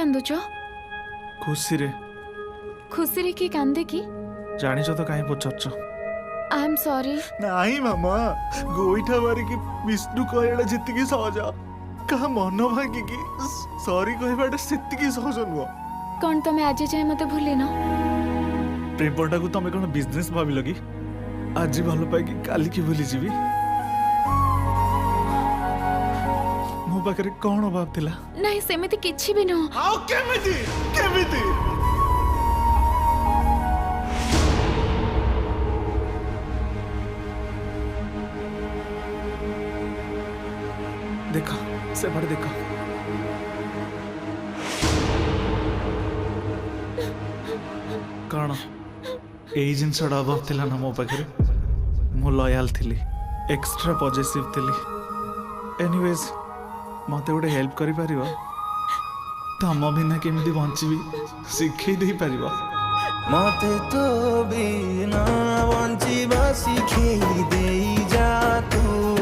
कांदुच खुशी रे खुशी रे की कांदे की जानी तो कहीं पचार आई एम सॉरी नहीं मामा गोईठा मारिकी विष्णु कहला जितकी सहज कहा मन भांगिकी सॉरी कहवाटा सेतिकी सहज नुह कौन तुम आज जाए मते भूली न प्रेमटा को तुम कौन बिजनेस भाविल कि आज भल पाई काली की भूली जीवी मो पाखे कौन अभाव थिला नहीं सेमिति किछि भी न आओ केमिति केमिति देखो से बड़े देखो कौन यही जिनसा अभाव थिला ना मो पाखे मु लयाल थी एक्स्ट्रा पॉजिटिव थी एनीवेज मते गोटे हेल्प करि परिबो तम बिना केमिति बंचीबी शिखै दे परिबो मते तो बिना बंचिबा शिखै दे जा तू